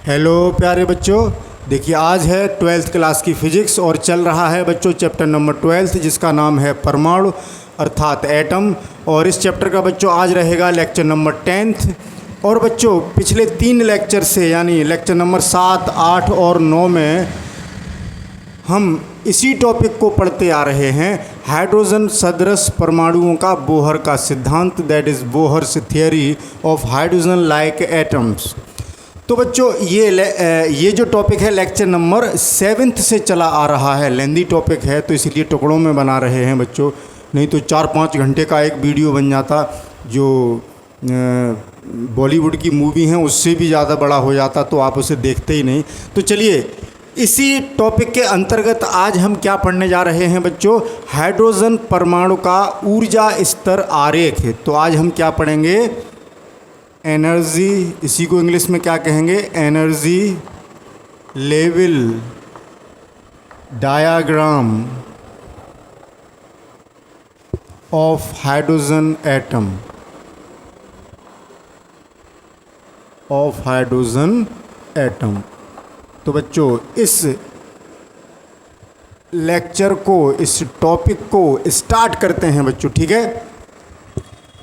Hello प्यारे बच्चों, देखिए आज है 12th क्लास की फ़िज़िक्स और चल रहा है बच्चों चैप्टर नंबर 12 जिसका नाम है परमाणु अर्थात एटम। और इस चैप्टर का बच्चों आज रहेगा लेक्चर नंबर 10th। और बच्चों पिछले 3 लेक्चर से यानी लेक्चर नंबर 7, 8 और 9 में हम इसी टॉपिक को पढ़ते आ रहे हैं, हाइड्रोजन सदृश परमाणुओं का बोहर का सिद्धांत, that is Bohr's theory of hydrogen like atoms. तो बच्चों ये जो टॉपिक है लेक्चर नंबर 7 से चला आ रहा है, लेंदी टॉपिक है तो इसलिए टुकड़ों में बना रहे हैं बच्चों, नहीं तो 4-5 घंटे का एक वीडियो बन जाता जो बॉलीवुड की मूवी हैं उससे भी ज़्यादा बड़ा हो जाता, तो आप उसे देखते ही नहीं। तो चलिए इसी टॉपिक के अंतर्गत आज हम क्या पढ़ने जा रहे हैं बच्चों, हाइड्रोजन परमाणु का ऊर्जा स्तर आरेख है। तो आज हम क्या पढ़ेंगे, एनर्जी, इसी को इंग्लिश में क्या कहेंगे, energy level diagram of hydrogen atom, of hydrogen atom. तो बच्चों इस लेक्चर को, इस टॉपिक को स्टार्ट करते हैं बच्चों, ठीक है।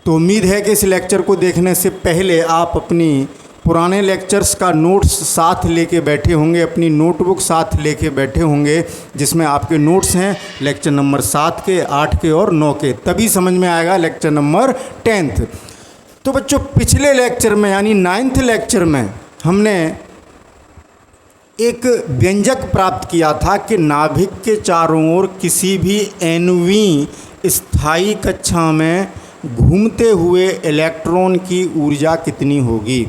तो उम्मीद है कि इस लेक्चर को देखने से पहले आप अपनी पुराने लेक्चर्स का नोट्स साथ लेके बैठे होंगे, अपनी नोटबुक साथ लेके बैठे होंगे जिसमें आपके नोट्स हैं लेक्चर नंबर 7 के, 8 के और 9 के, तभी समझ में आएगा लेक्चर नंबर 10th। तो बच्चों पिछले लेक्चर में यानी 9th लेक्चर में हमने एक व्यंजक प्राप्त किया था कि नाभिक के चारों ओर किसी भी nवीं स्थायी कक्षा में घूमते हुए इलेक्ट्रॉन की ऊर्जा कितनी होगी।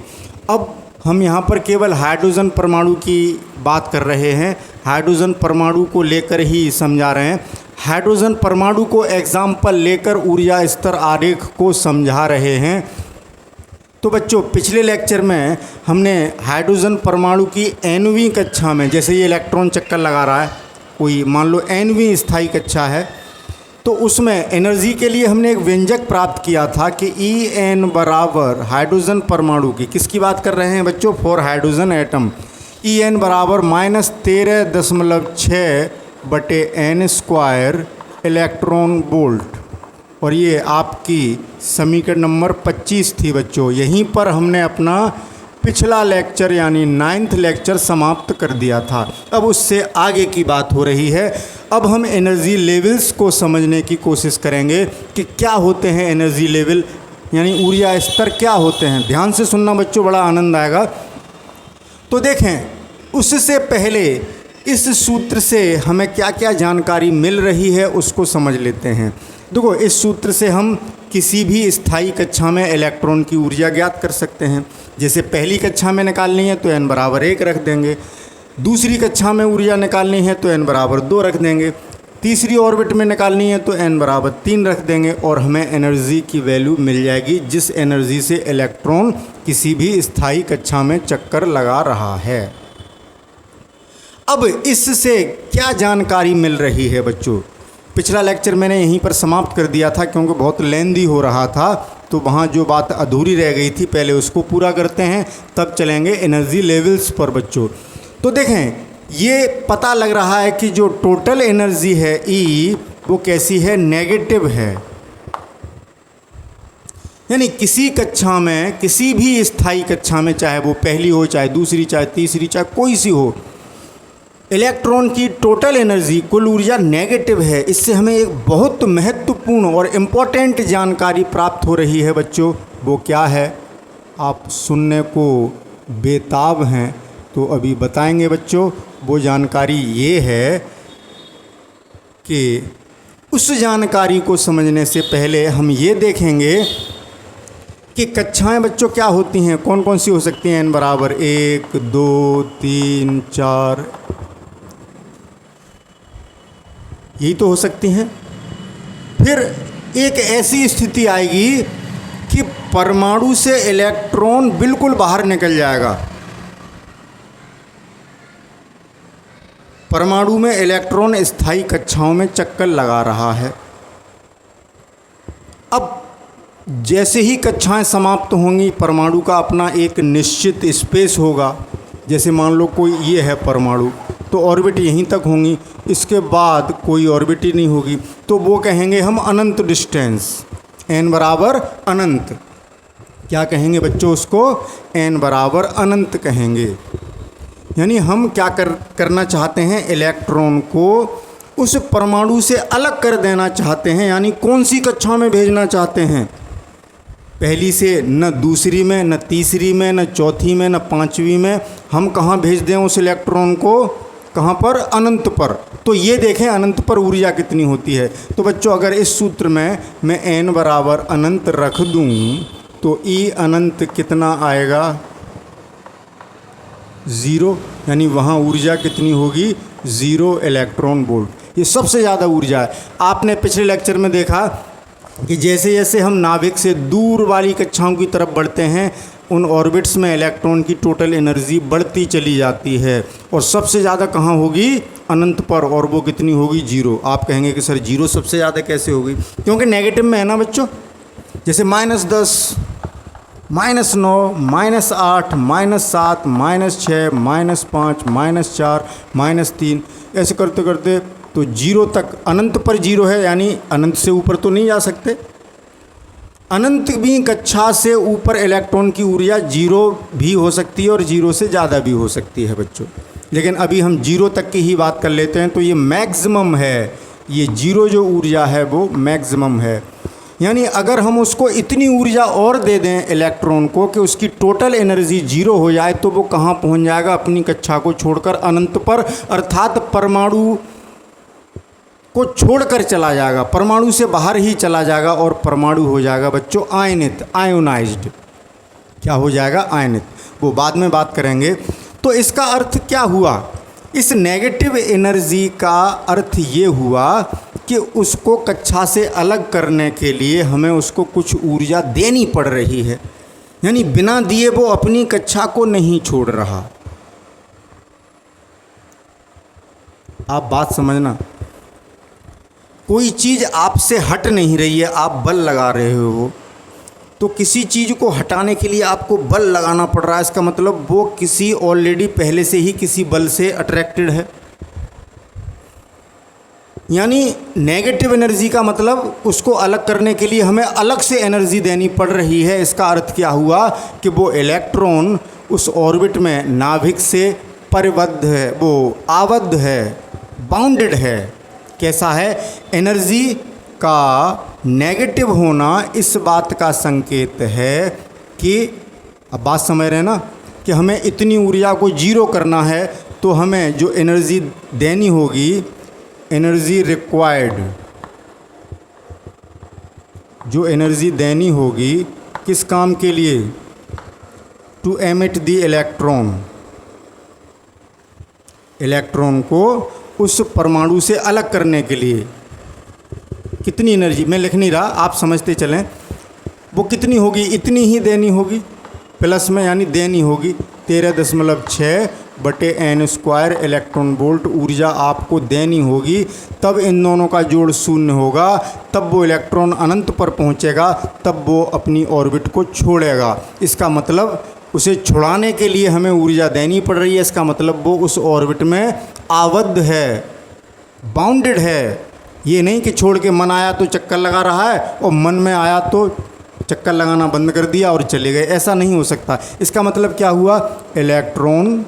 अब हम यहाँ पर केवल हाइड्रोजन परमाणु की बात कर रहे हैं, हाइड्रोजन परमाणु को लेकर ही समझा रहे हैं, हाइड्रोजन परमाणु को एग्जाम्पल लेकर ऊर्जा स्तर आरेख को समझा रहे हैं। तो बच्चों पिछले लेक्चर में हमने हाइड्रोजन परमाणु की nवीं कक्षा में, जैसे ये इलेक्ट्रॉन चक्कर लगा रहा है, कोई मान लो nवीं स्थायी कक्षा है, तो उसमें एनर्जी के लिए हमने एक व्यंजक प्राप्त किया था कि En बराबर हाइड्रोजन परमाणु की, किसकी बात कर रहे हैं बच्चों, फॉर हाइड्रोजन एटम, En बराबर -13.6/n² इलेक्ट्रॉन वोल्ट। और ये आपकी समीकरण नंबर 25 थी बच्चों। यहीं पर हमने अपना पिछला लेक्चर यानी 9th लेक्चर समाप्त कर दिया था। अब उससे आगे की बात हो रही है। अब हम एनर्जी लेवल्स को समझने की कोशिश करेंगे कि क्या होते हैं एनर्जी लेवल, यानी ऊर्जा स्तर क्या होते हैं। ध्यान से सुनना बच्चों, बड़ा आनंद आएगा। तो देखें उससे पहले इस सूत्र से हमें क्या क्या जानकारी मिल रही है उसको समझ लेते हैं। देखो इस सूत्र से हम किसी भी स्थायी कक्षा में इलेक्ट्रॉन की ऊर्जा ज्ञात कर सकते हैं। जैसे पहली कक्षा में निकालनी है तो n बराबर 1 रख देंगे, दूसरी कक्षा में ऊर्जा निकालनी है तो n बराबर 2 रख देंगे, तीसरी ऑर्बिट में निकालनी है तो n बराबर 3 रख देंगे और हमें एनर्जी की वैल्यू मिल जाएगी जिस एनर्जी से इलेक्ट्रॉन किसी भी स्थायी कक्षा में चक्कर लगा रहा है। अब इससे क्या जानकारी मिल रही है बच्चों, पिछला लेक्चर मैंने यहीं पर समाप्त कर दिया था क्योंकि बहुत लेंदी हो रहा था, तो वहाँ जो बात अधूरी रह गई थी पहले उसको पूरा करते हैं, तब चलेंगे एनर्जी लेवल्स पर बच्चों। तो देखें ये पता लग रहा है कि जो टोटल एनर्जी है E वो कैसी है, नेगेटिव है। यानी किसी कक्षा में, किसी भी स्थायी कक्षा में, चाहे वो पहली हो, चाहे दूसरी, चाहे तीसरी, चाहे कोई सी हो, इलेक्ट्रॉन की टोटल एनर्जी, कुल ऊर्जा नेगेटिव है। इससे हमें एक बहुत महत्वपूर्ण और इम्पॉर्टेंट जानकारी प्राप्त हो रही है बच्चों। वो क्या है, आप सुनने को बेताब हैं तो अभी बताएंगे बच्चों। वो जानकारी ये है कि उस जानकारी को समझने से पहले हम ये देखेंगे कि कक्षाएं बच्चों क्या होती हैं, कौन कौन सी हो सकती हैं। n बराबर 1, 2, 3, 4, यही तो हो सकती हैं। फिर एक ऐसी स्थिति आएगी कि परमाणु से इलेक्ट्रॉन बिल्कुल बाहर निकल जाएगा, परमाणु में इलेक्ट्रॉन स्थायी कक्षाओं में चक्कर लगा रहा है। अब जैसे ही कक्षाएं समाप्त होंगी, परमाणु का अपना एक निश्चित स्पेस होगा, जैसे मान लो कोई ये है परमाणु, तो ऑर्बिट यहीं तक होंगी, इसके बाद कोई ऑर्बिट ही नहीं होगी, तो वो कहेंगे हम अनंत डिस्टेंस, n बराबर अनंत। क्या कहेंगे बच्चों उसको? n बराबर अनंत कहेंगे। यानी हम क्या करना चाहते हैं, इलेक्ट्रॉन को उस परमाणु से अलग कर देना चाहते हैं। यानी कौन सी कक्षा में भेजना चाहते हैं? पहली से न दूसरी में, न तीसरी में, न चौथी में, न पांचवी में। हम कहाँ भेज दें उस इलेक्ट्रॉन को? कहाँ पर? अनंत पर। तो ये देखें अनंत पर ऊर्जा कितनी होती है। तो बच्चों अगर इस सूत्र में मैं n बराबर अनंत रख दूँ तो E अनंत कितना आएगा? 0। यानी वहाँ ऊर्जा कितनी होगी? 0 इलेक्ट्रॉन वोल्ट। ये सबसे ज़्यादा ऊर्जा है। आपने पिछले लेक्चर में देखा कि जैसे जैसे हम नाभिक से दूर वाली कक्षाओं की तरफ बढ़ते हैं, उन ऑर्बिट्स में इलेक्ट्रॉन की टोटल एनर्जी बढ़ती चली जाती है। और सबसे ज़्यादा कहाँ होगी? अनंत पर। और वो कितनी होगी? 0। आप कहेंगे कि सर 0 सबसे ज़्यादा कैसे होगी? क्योंकि नेगेटिव में है ना बच्चों। जैसे -10, -9, -8, -7, -6, -5, -4, -3, ऐसे करते करते तो 0 तक, अनंत पर 0 है, यानी अनंत से ऊपर तो नहीं जा सकते। अनंत भी कक्षा से ऊपर इलेक्ट्रॉन की ऊर्जा 0 भी हो सकती है और 0 से ज़्यादा भी हो सकती है बच्चों। लेकिन अभी हम 0 तक की ही बात कर लेते हैं। तो ये मैक्सिमम है, ये 0 जो ऊर्जा है वो मैक्सिमम है। यानी अगर हम उसको इतनी ऊर्जा और दे दें इलेक्ट्रॉन को कि उसकी टोटल एनर्जी 0 हो जाए, तो वो कहाँ पहुँच जाएगा? अपनी कक्षा को छोड़कर अनंत पर, अर्थात परमाणु को छोड़कर चला जाएगा, परमाणु से बाहर ही चला जाएगा और परमाणु हो जाएगा बच्चों आयनित, आयोनाइज्ड। क्या हो जाएगा? आयनित। वो बाद में बात करेंगे। तो इसका अर्थ क्या हुआ? इस नेगेटिव एनर्जी का अर्थ ये हुआ कि उसको कक्षा से अलग करने के लिए हमें उसको कुछ ऊर्जा देनी पड़ रही है। यानी बिना दिए वो अपनी कक्षा को नहीं छोड़ रहा। आप बात समझना, कोई चीज़ आपसे हट नहीं रही है, आप बल लगा रहे हो, तो किसी चीज़ को हटाने के लिए आपको बल लगाना पड़ रहा है। इसका मतलब वो किसी ऑलरेडी पहले से ही किसी बल से अट्रैक्टेड है। यानी नेगेटिव एनर्जी का मतलब उसको अलग करने के लिए हमें अलग से एनर्जी देनी पड़ रही है। इसका अर्थ क्या हुआ कि वो इलेक्ट्रॉन उस ऑर्बिट में नाभिक से परिबद्ध है, वो आबद्ध है, बाउंडेड है। कैसा है? एनर्जी का नेगेटिव होना इस बात का संकेत है कि, अब बात समझ रहे हैं ना, कि हमें इतनी ऊर्जा को 0 करना है, तो हमें जो एनर्जी देनी होगी, एनर्जी रिक्वायर्ड, जो एनर्जी देनी होगी किस काम के लिए? To emit the electron, electron को उस परमाणु से अलग करने के लिए। कितनी एनर्जी, मैं लिख नहीं रहा, आप समझते चलें। वो कितनी होगी? इतनी ही देनी होगी प्लस में, यानी देनी होगी 13.6 बटे n² इलेक्ट्रॉन वोल्ट ऊर्जा आपको देनी होगी। तब इन दोनों का जोड़ 0 होगा, तब वो इलेक्ट्रॉन अनंत पर पहुंचेगा, तब वो अपनी ऑर्बिट को छोड़ेगा। इसका मतलब उसे छुड़ाने के लिए हमें ऊर्जा देनी पड़ रही है। इसका मतलब वो उस ऑर्बिट में आबद्ध है, बाउंडेड है। ये नहीं कि छोड़ के मन आया तो चक्कर लगा रहा है और मन में आया तो चक्कर लगाना बंद कर दिया और चले गए, ऐसा नहीं हो सकता। इसका मतलब क्या हुआ? इलेक्ट्रॉन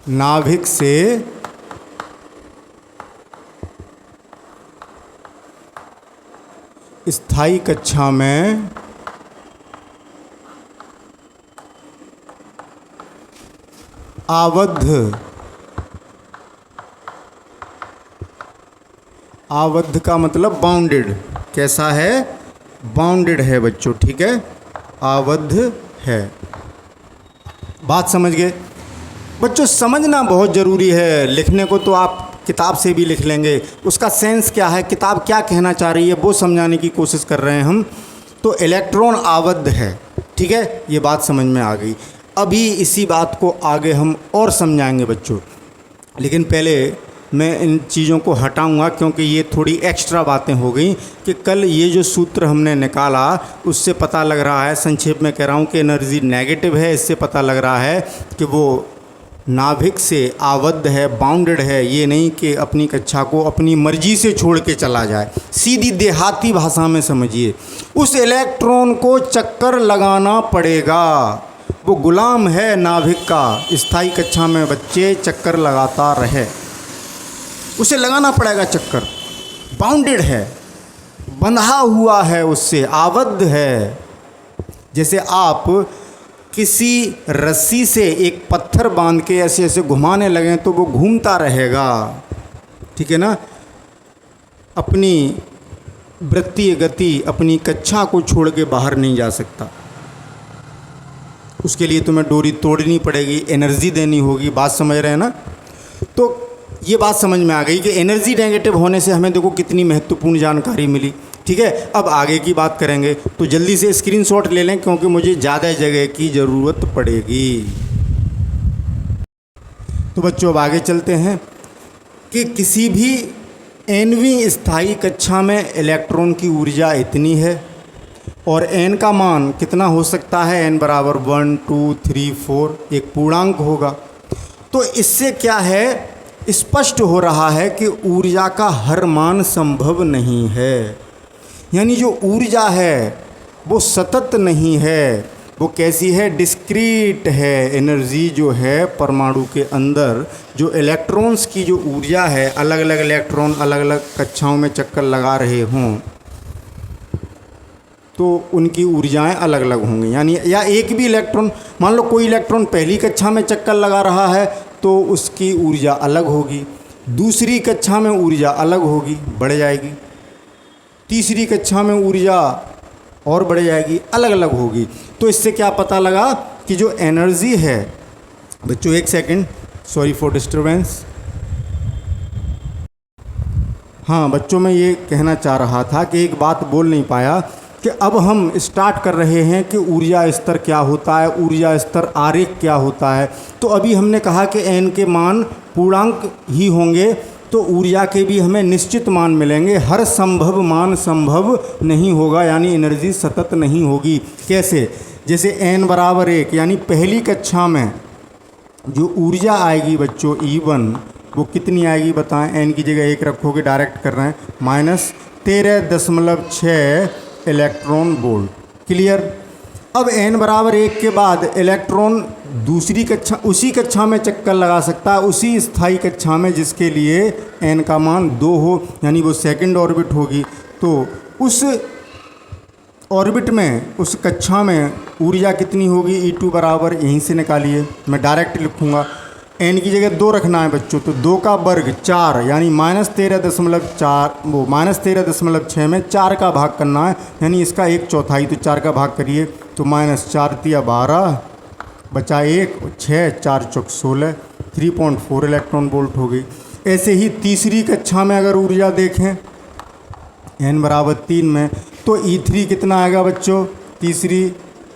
नाभिक से स्थायी कक्षा में आबद्ध, आबद्ध का मतलब बाउंडेड। कैसा है? बाउंडेड है बच्चों, ठीक है, आबद्ध है। बात समझ गए बच्चों? समझना बहुत ज़रूरी है। लिखने को तो आप किताब से भी लिख लेंगे, उसका सेंस क्या है, किताब क्या कहना चाह रही है, वो समझाने की कोशिश कर रहे हैं हम। तो इलेक्ट्रॉन आबद्ध है, ठीक है, ये बात समझ में आ गई। अभी इसी बात को आगे हम और समझाएंगे बच्चों, लेकिन पहले मैं इन चीज़ों को हटाऊंगा क्योंकि ये थोड़ी एक्स्ट्रा बातें हो गई कि कल ये जो सूत्र हमने निकाला उससे पता लग रहा है, संक्षेप में कह रहा हूँ कि एनर्जी नेगेटिव है। इससे पता लग रहा है कि वो नाभिक से आबद्ध है, बाउंडेड है। ये नहीं कि अपनी कक्षा को अपनी मर्जी से छोड़ के चला जाए। सीधी देहाती भाषा में समझिए, उस इलेक्ट्रॉन को चक्कर लगाना पड़ेगा। वो गुलाम है नाभिक का। स्थायी कक्षा में बच्चे चक्कर लगाता रहे, उसे लगाना पड़ेगा चक्कर। बाउंडेड है, बंधा हुआ है, उससे आबद्ध है। जैसे आप किसी रस्सी से एक पत्थर बांध के ऐसे ऐसे घुमाने लगें तो वो घूमता रहेगा, ठीक है ना। अपनी वृत्तीय गति, अपनी कक्षा को छोड़ के बाहर नहीं जा सकता। उसके लिए तुम्हें डोरी तोड़नी पड़ेगी, एनर्जी देनी होगी। बात समझ रहे हैं ना। तो ये बात समझ में आ गई कि एनर्जी नेगेटिव होने से हमें देखो कितनी महत्वपूर्ण जानकारी मिली, ठीक है। अब आगे की बात करेंगे, तो जल्दी से स्क्रीनशॉट ले लें क्योंकि मुझे ज़्यादा जगह की ज़रूरत पड़ेगी। तो बच्चों अब आगे चलते हैं कि किसी भी nवीं स्थायी कक्षा में इलेक्ट्रॉन की ऊर्जा इतनी है और n का मान कितना हो सकता है। n बराबर 1 2 3 4 एक पूर्णांक होगा। तो इससे क्या है, स्पष्ट हो रहा है कि ऊर्जा का हर मान संभव नहीं है। यानी जो ऊर्जा है वो सतत नहीं है, वो कैसी है, डिस्क्रीट है। एनर्जी जो है परमाणु के अंदर जो इलेक्ट्रॉन्स की जो ऊर्जा है, अलग अलग इलेक्ट्रॉन अलग अलग कक्षाओं में चक्कर लगा रहे हों तो उनकी ऊर्जाएं अलग अलग होंगी। यानी या एक भी इलेक्ट्रॉन, मान लो कोई इलेक्ट्रॉन पहली कक्षा में चक्कर लगा रहा है तो उसकी ऊर्जा अलग होगी, दूसरी कक्षा में ऊर्जा अलग होगी, बढ़ जाएगी, तीसरी कक्षा में ऊर्जा और बढ़ जाएगी, अलग अलग होगी। तो इससे क्या पता लगा कि जो एनर्जी है, बच्चों एक सेकंड, सॉरी फॉर डिस्टरबेंस। हाँ बच्चों, मैं ये कहना चाह रहा था कि एक बात बोल नहीं पाया कि अब हम स्टार्ट कर रहे हैं कि ऊर्जा स्तर क्या होता है, ऊर्जा स्तर आरेख क्या होता है। तो अभी हमने कहा कि n के मान पूर्णांक ही होंगे तो ऊर्जा के भी हमें निश्चित मान मिलेंगे। हर संभव मान संभव नहीं होगा, यानी एनर्जी सतत नहीं होगी। कैसे, जैसे n बराबर 1, यानी पहली कक्षा में जो ऊर्जा आएगी बच्चों E1 वो कितनी आएगी बताएं। n की जगह 1 रखोगे, डायरेक्ट कर रहे हैं, -13.6 इलेक्ट्रॉन वोल्ट। क्लियर। अब n बराबर 1 के बाद इलेक्ट्रॉन दूसरी कक्षा, उसी कक्षा में चक्कर लगा सकता है, उसी स्थायी कक्षा में जिसके लिए n का मान 2 हो, यानी वो सेकंड ऑर्बिट होगी। तो उस ऑर्बिट में, उस कक्षा में ऊर्जा कितनी होगी, E2 बराबर, यहीं से निकालिए, मैं डायरेक्ट लिखूँगा। n की जगह 2 रखना है बच्चों, तो 2 का वर्ग 4, यानी -13.4, वो -13.6 में 4 का भाग करना है, यानी इसका 1/4। तो 4 का भाग करिए तो -4 × 12 बचा 1, 6, 4 चौक 16, 3.4 इलेक्ट्रॉन वोल्ट हो गई। ऐसे ही तीसरी कक्षा में अगर ऊर्जा देखें n बराबर 3 में, तो E3 कितना आएगा बच्चों, तीसरी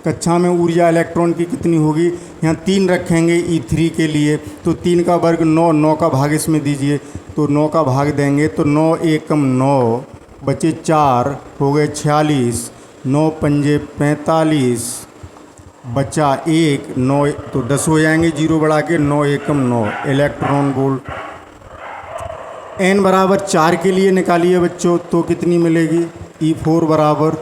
कक्षा में ऊर्जा इलेक्ट्रॉन की कितनी होगी, यहाँ 3 रखेंगे E3 के लिए, तो 3 का वर्ग 9, 9 का भाग इसमें दीजिए, तो 9 का भाग देंगे तो 9 एकम 9, बचे 4, हो गए 46, 9 पंजे 45, बचा 1, 9 तो 10 हो जाएंगे, 0 बढ़ा के 9 एकम 9 इलेक्ट्रॉन वोल्ट। n बराबर 4 के लिए निकालिए बच्चों, तो कितनी मिलेगी, E4 बराबर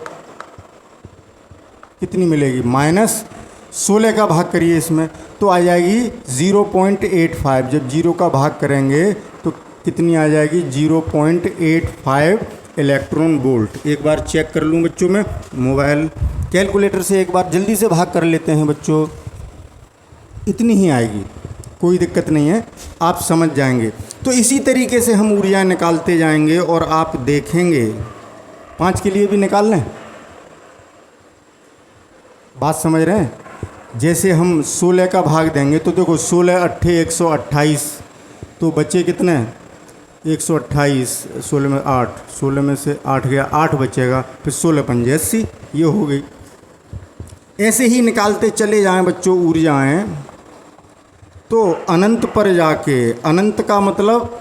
कितनी मिलेगी, -16 का भाग करिए इसमें, तो आ जाएगी 0.85। जब 0 का भाग करेंगे तो कितनी आ जाएगी, 0.85 इलेक्ट्रॉन वोल्ट। एक बार चेक कर लूँ बच्चों, मैं मोबाइल कैलकुलेटर से एक बार जल्दी से भाग कर लेते हैं बच्चों, इतनी ही आएगी, कोई दिक्कत नहीं है, आप समझ जाएंगे। तो इसी तरीके से हम ऊर्जा निकालते जाएंगे और आप देखेंगे। 5 के लिए भी निकाल लें, बात समझ रहे हैं। जैसे हम 16 का भाग देंगे तो देखो 16 8 128, तो बचे कितने, 128, 16 में 8, 16 में से 8 गया, 8 बचेगा, फिर 16 पंजे 80, ये हो गई। ऐसे ही निकालते चले जाएं बच्चों ऊर्जाएं, तो अनंत पर जाके, अनंत का मतलब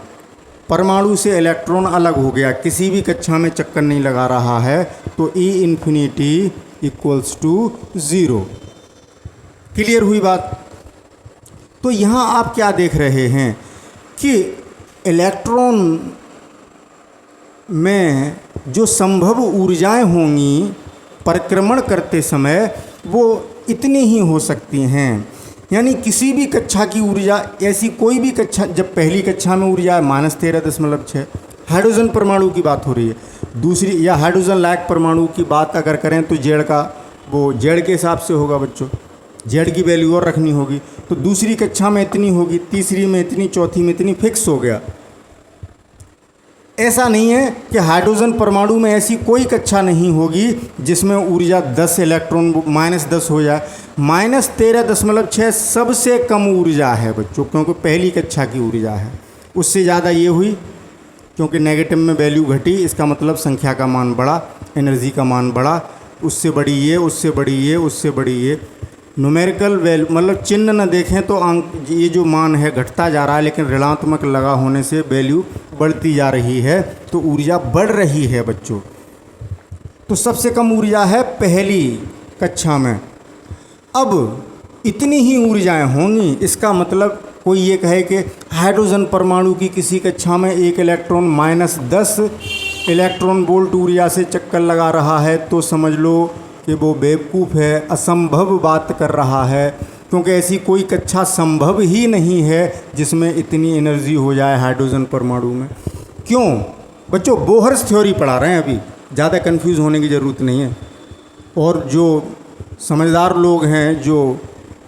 परमाणु से इलेक्ट्रॉन अलग हो गया, किसी भी कक्षा में चक्कर नहीं लगा रहा है, तो E infinity equals to 0। Clear हुई बात? तो यहाँ आप क्या देख रहे हैं कि इलेक्ट्रॉन में जो संभव ऊर्जाएं होंगी परिक्रमण करते समय वो इतनी ही हो सकती हैं। यानी किसी भी कक्षा की ऊर्जा, ऐसी कोई भी कक्षा, जब पहली कक्षा में ऊर्जा -13.6 हाइड्रोजन परमाणु की बात हो रही है, दूसरी या हाइड्रोजन लायक परमाणु की बात अगर करें तो जेड का, वो जेड के हिसाब से होगा बच्चों, जेड की वैल्यू और रखनी होगी, तो दूसरी कक्षा में इतनी होगी, तीसरी में इतनी, चौथी में इतनी, फिक्स हो गया। ऐसा नहीं है कि हाइड्रोजन परमाणु में ऐसी कोई कक्षा नहीं होगी जिसमें ऊर्जा 10 इलेक्ट्रॉन -10 हो जाए। -13.6 सबसे कम ऊर्जा है बच्चों, क्योंकि पहली कक्षा की ऊर्जा है। उससे ज़्यादा ये हुई क्योंकि नेगेटिव में वैल्यू घटी, इसका मतलब संख्या का मान बढ़ा, एनर्जी का मान बढ़ा, उससे बड़ी ये, उससे बड़ी ये, उससे बड़ी ये। न्यूमेरिकल वैल्यू मतलब चिन्ह न देखें तो अंक, ये जो मान है घटता जा रहा है, लेकिन ऋणात्मक लगा होने से वैल्यू बढ़ती जा रही है, तो ऊर्जा बढ़ रही है बच्चों। तो सबसे कम ऊर्जा है पहली कक्षा में। अब इतनी ही ऊर्जाएं होंगी, इसका मतलब कोई ये कहे कि हाइड्रोजन परमाणु की किसी कक्षा में एक इलेक्ट्रॉन -10 इलेक्ट्रॉन वोल्ट ऊर्जा से चक्कर लगा रहा है, तो समझ लो कि वो बेवकूफ़ है, असंभव बात कर रहा है, क्योंकि ऐसी कोई कक्षा संभव ही नहीं है जिसमें इतनी एनर्जी हो जाए हाइड्रोजन परमाणु में। क्यों बच्चों? बोहर्स थ्योरी पढ़ा रहे हैं अभी, ज़्यादा कंफ्यूज होने की ज़रूरत नहीं है। और जो समझदार लोग हैं, जो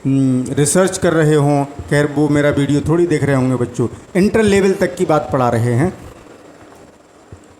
रिसर्च कर रहे हों, खैर वो मेरा वीडियो थोड़ी देख रहे होंगे बच्चों, इंटर लेवल तक की बात पढ़ा रहे हैं।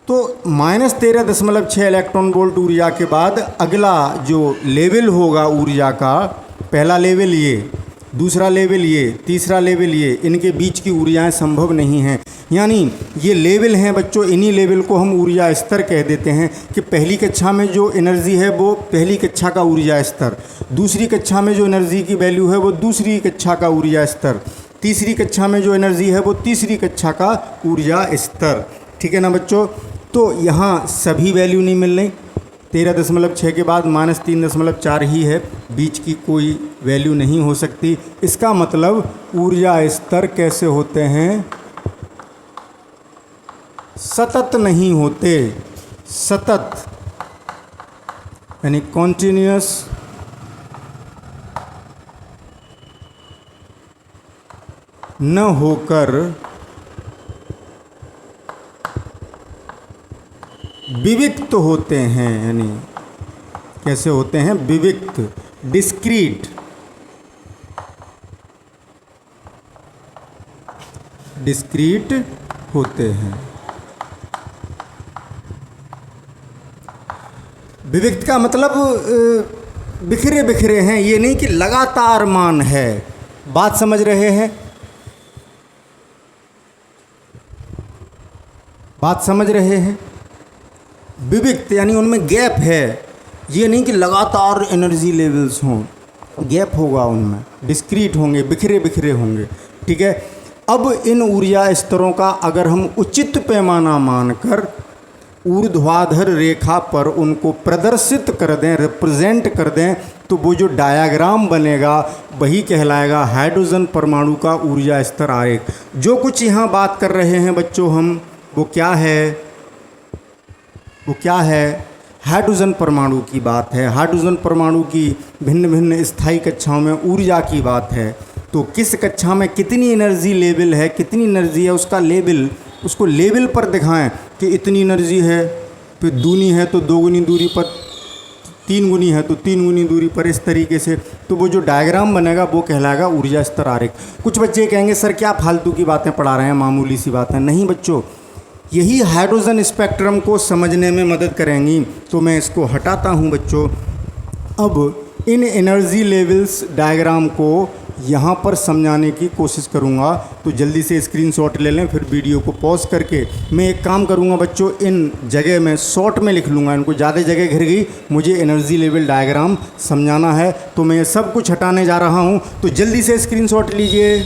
तो -13.6 इलेक्ट्रॉन वोल्ट ऊर्जा के बाद अगला जो लेवल होगा ऊर्जा का, पहला लेवल ये, दूसरा लेवल ये, तीसरा लेवल ये, इनके बीच की ऊर्जाएं संभव नहीं हैं। यानी ये लेवल हैं बच्चों, इन्हीं लेवल को हम ऊर्जा स्तर कह देते हैं कि पहली कक्षा में जो एनर्जी है वो पहली कक्षा का ऊर्जा स्तर, दूसरी कक्षा में जो एनर्जी की वैल्यू है वो दूसरी कक्षा का ऊर्जा स्तर, तीसरी कक्षा में जो एनर्जी है वो तीसरी कक्षा का ऊर्जा स्तर। ठीक है ना बच्चों? तो यहाँ सभी वैल्यू नहीं मिल रही, 13.6 के बाद -3.4 ही है, बीच की कोई वैल्यू नहीं हो सकती। इसका मतलब ऊर्जा स्तर कैसे होते हैं? सतत नहीं होते, सतत यानी कॉन्टिन्यूअस न होकर विविक्त होते हैं। यानी कैसे होते हैं? विविक्त, डिस्क्रीट, डिस्क्रीट होते हैं। विविक्त का मतलब बिखरे बिखरे हैं, ये नहीं कि लगातार मान है। बात समझ रहे हैं? बात समझ रहे हैं? विविक्त यानी उनमें गैप है, ये नहीं कि लगातार एनर्जी लेवल्स हों, गैप होगा उनमें, डिस्क्रीट होंगे, बिखरे बिखरे होंगे। ठीक है? अब इन ऊर्जा स्तरों का अगर हम उचित पैमाना मानकर ऊर्ध्वाधर रेखा पर उनको प्रदर्शित कर दें, रिप्रेजेंट कर दें, तो वो जो डायग्राम बनेगा वही कहलाएगा हाइड्रोजन परमाणु का ऊर्जा स्तर आरेख। जो कुछ यहाँ बात कर रहे हैं बच्चों हम, वो क्या है? वो क्या है? हाइड्रोजन परमाणु की बात है। हाइड्रोजन परमाणु की भिन्न भिन्न स्थायी कक्षाओं में ऊर्जा की बात है। तो किस कक्षा में कितनी एनर्जी लेवल है, कितनी एनर्जी है, उसका लेवल, उसको लेवल पर दिखाएं कि इतनी एनर्जी है, फिर दूनी है तो 2 गुनी दूरी पर, 3 गुनी है तो 3 गुनी दूरी पर, इस तरीके से। तो वो जो डायग्राम बनेगा वो कहलाएगा ऊर्जा स्तर आरेख। कुछ बच्चे कहेंगे सर क्या फालतू की बातें पढ़ा रहे हैं, मामूली सी बातें। नहीं बच्चों, यही हाइड्रोजन स्पेक्ट्रम को समझने में मदद करेंगी। तो मैं इसको हटाता हूँ बच्चों। अब इन एनर्जी लेवल्स डायग्राम को यहाँ पर समझाने की कोशिश करूँगा, तो जल्दी से स्क्रीनशॉट ले लें, फिर वीडियो को पॉज करके मैं एक काम करूँगा बच्चों, इन जगह में शॉर्ट में लिख लूँगा, इनको ज़्यादा जगह घिर गई, मुझे एनर्जी लेवल डायग्राम समझाना है, तो मैं ये सब कुछ हटाने जा रहा हूँ। तो जल्दी से स्क्रीनशॉट लीजिए।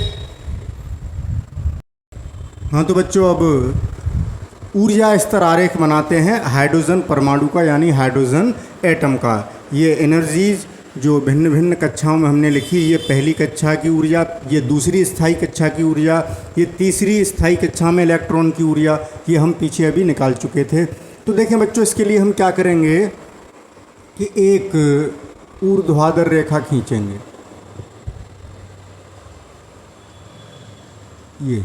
हाँ तो बच्चों, अब ऊर्जा स्तर आरेख बनाते हैं हाइड्रोजन परमाणु का, यानी हाइड्रोजन एटम का। ये एनर्जीज जो भिन्न भिन्न कक्षाओं में हमने लिखी, ये पहली कक्षा की ऊर्जा, ये दूसरी स्थायी कक्षा की ऊर्जा, ये तीसरी स्थायी कक्षा में इलेक्ट्रॉन की ऊर्जा, ये हम पीछे अभी निकाल चुके थे। तो देखें बच्चों, इसके लिए हम क्या करेंगे कि एक ऊर्ध्वाधर रेखा खींचेंगे। ये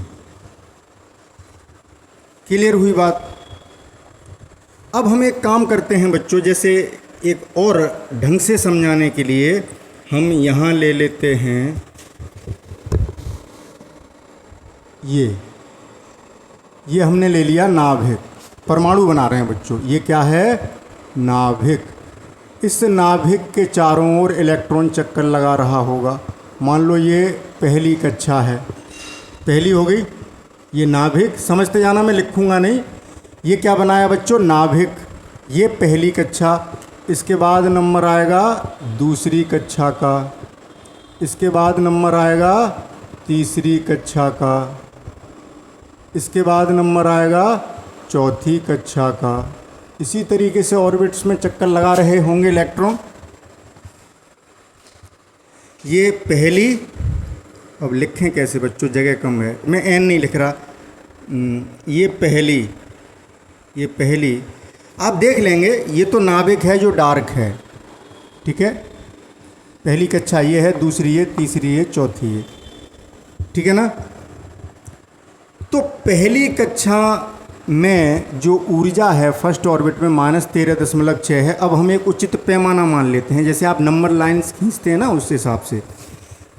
क्लियर हुई बात। अब हम एक काम करते हैं बच्चों, जैसे एक और ढंग से समझाने के लिए हम यहाँ ले लेते हैं ये हमने ले लिया नाभिक। परमाणु बना रहे हैं बच्चों, ये क्या है? नाभिक। इस नाभिक के चारों ओर इलेक्ट्रॉन चक्कर लगा रहा होगा। मान लो ये पहली कक्षा है, पहली हो गई। ये नाभिक, समझते जाना, मैं लिखूंगा नहीं। ये क्या बनाया बच्चों? नाभिक। ये पहली कक्षा, इसके बाद नंबर आएगा दूसरी कक्षा का, इसके बाद नंबर आएगा तीसरी कक्षा का, इसके बाद नंबर आएगा चौथी कक्षा का। इसी तरीके से ऑर्बिट्स में चक्कर लगा रहे होंगे इलेक्ट्रॉन। ये पहली, अब लिखें कैसे बच्चों, जगह कम है, मैं एन नहीं लिख रहा। ये पहली आप देख लेंगे, ये तो नाभिक है जो डार्क है, ठीक है। पहली कक्षा ये है, दूसरी ये, तीसरी ये, चौथी ये, ठीक है ना। तो पहली कक्षा में जो ऊर्जा है फर्स्ट ऑर्बिट में -13.6 है। अब हम एक उचित पैमाना मान लेते हैं, जैसे आप नंबर लाइंस खींचते हैं ना, उस हिसाब से।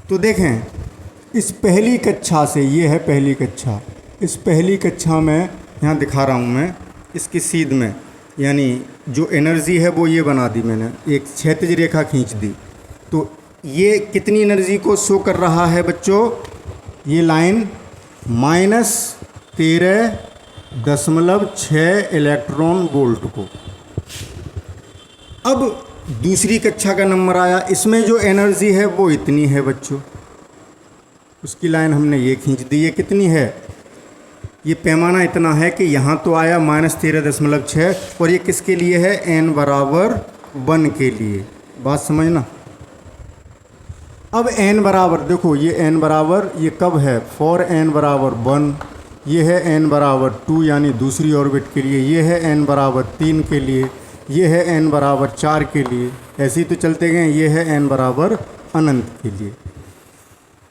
तो देखें, इस पहली कक्षा से, ये है पहली कक्षा, इस पहली कक्षा में यहाँ दिखा रहा हूँ मैं, इसकी सीध में, यानी जो एनर्जी है वो ये बना दी मैंने, एक क्षैतिज रेखा खींच दी। तो ये कितनी एनर्जी को शो कर रहा है बच्चों? ये लाइन -13.6 इलेक्ट्रॉन वोल्ट को। अब दूसरी कक्षा का नंबर आया, इसमें जो एनर्जी है वो इतनी है बच्चों, उसकी लाइन हमने ये खींच दी। ये कितनी है? ये पैमाना इतना है कि यहाँ तो आया -13.6, और ये किसके लिए है? n बराबर 1 के लिए। बात समझना। अब n बराबर, देखो ये n बराबर, ये कब है? फॉर n बराबर 1, ये है n बराबर 2 यानी दूसरी ऑर्बिट के लिए, ये है n बराबर 3 के लिए, ये है n बराबर 4 के लिए, ऐसे ही तो चलते गए। ये है n बराबर अनंत के लिए।